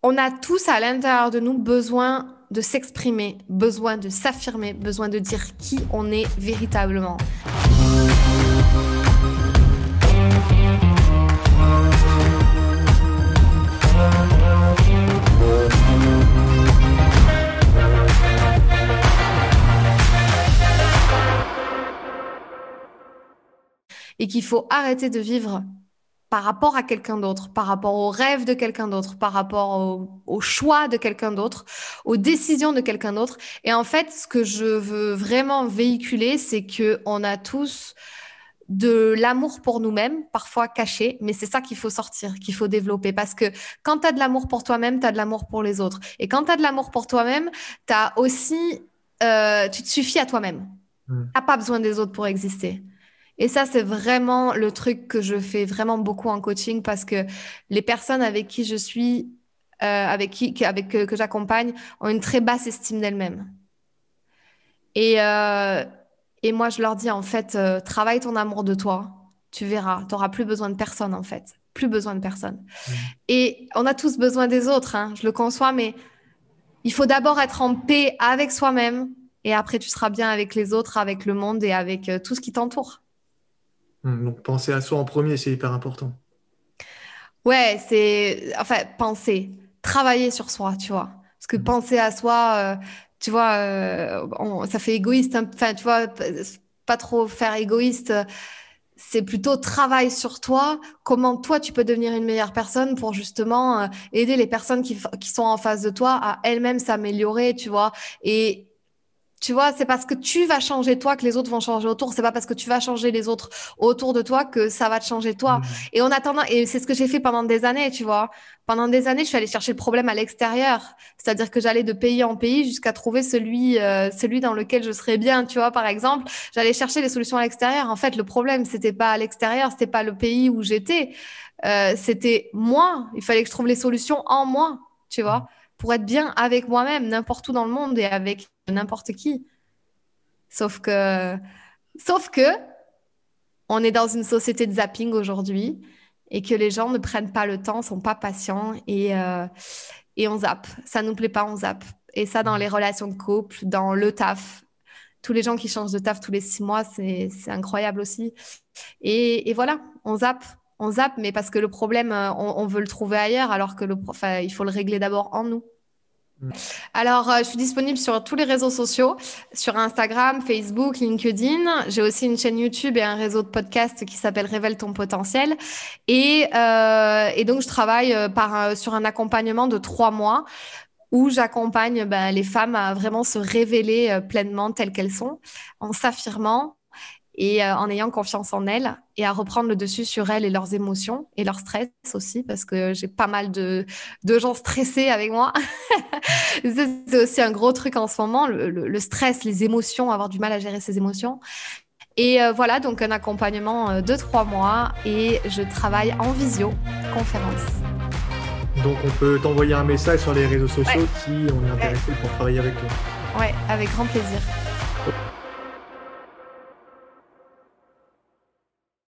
On a tous à l'intérieur de nous besoin de s'exprimer, besoin de s'affirmer, besoin de dire qui on est véritablement. Et qu'il faut arrêter de vivre par rapport à quelqu'un d'autre, par rapport aux rêves de quelqu'un d'autre, par rapport au choix de quelqu'un d'autre, aux décisions de quelqu'un d'autre. Et en fait, ce que je veux vraiment véhiculer, c'est que on a tous de l'amour pour nous-mêmes, parfois caché, mais c'est ça qu'il faut sortir, qu'il faut développer. Parce que quand tu as de l'amour pour toi-même, tu as de l'amour pour les autres. Et quand tu as de l'amour pour toi-même, t'as aussi, tu te suffis à toi-même. Mm. T'as pas besoin des autres pour exister. Et ça, c'est vraiment le truc que je fais vraiment beaucoup en coaching parce que les personnes avec qui je suis, que j'accompagne, ont une très basse estime d'elles-mêmes. Et, euh, et moi, je leur dis, en fait, travaille ton amour de toi. Tu verras, tu n'auras plus besoin de personne, en fait. Plus besoin de personne. Mm. Et on a tous besoin des autres, hein, je le conçois, mais il faut d'abord être en paix avec soi-même et après, tu seras bien avec les autres, avec le monde et avec tout ce qui t'entoure. Donc penser à soi en premier, c'est hyper important. Ouais, c'est, enfin, penser, travailler sur soi, tu vois. Parce que Mm. penser à soi, tu vois, ça fait égoïste, hein. Enfin, tu vois, pas trop faire égoïste. C'est plutôt travail sur toi, comment toi tu peux devenir une meilleure personne pour justement aider les personnes qui sont en face de toi à elles-mêmes s'améliorer, tu vois. Et tu vois, c'est parce que tu vas changer toi que les autres vont changer autour. C'est pas parce que tu vas changer les autres autour de toi que ça va te changer toi. Mm. Et en attendant, et c'est ce que j'ai fait pendant des années, tu vois. Pendant des années, je suis allée chercher le problème à l'extérieur. C'est-à-dire que j'allais de pays en pays jusqu'à trouver celui dans lequel je serais bien, tu vois. Par exemple, j'allais chercher les solutions à l'extérieur. En fait, le problème, c'était pas à l'extérieur, c'était pas le pays où j'étais. C'était moi. Il fallait que je trouve les solutions en moi, tu Mm. vois, pour être bien avec moi-même, n'importe où dans le monde et avec n'importe qui. Sauf que, sauf que, on est dans une société de zapping aujourd'hui et que les gens ne prennent pas le temps, sont pas patients et on zappe. Ça nous plaît pas, on zappe. Et ça, dans Mm. les relations de couple, dans le taf, tous les gens qui changent de taf tous les 6 mois, c'est incroyable aussi. Et voilà, on zappe. On zappe, mais parce que le problème, on veut le trouver ailleurs, alors que enfin, il faut le régler d'abord en nous. Mm. Alors, je suis disponible sur tous les réseaux sociaux, sur Instagram, Facebook, LinkedIn. J'ai aussi une chaîne YouTube et un réseau de podcast qui s'appelle Révèle ton potentiel. Et donc, je travaille sur un accompagnement de 3 mois où j'accompagne ben, les femmes à vraiment se révéler pleinement telles qu'elles sont, en s'affirmant et en ayant confiance en elles et à reprendre le dessus sur elles et leurs émotions et leur stress aussi, parce que j'ai pas mal de gens stressés avec moi. C'est aussi un gros truc en ce moment, le stress, les émotions, avoir du mal à gérer ses émotions. Et voilà, donc un accompagnement de 3 mois et je travaille en visio, conférence. Donc on peut t'envoyer un message sur les réseaux Ouais, sociaux si on est ouais, intéressé pour travailler avec toi. ouais, avec grand plaisir.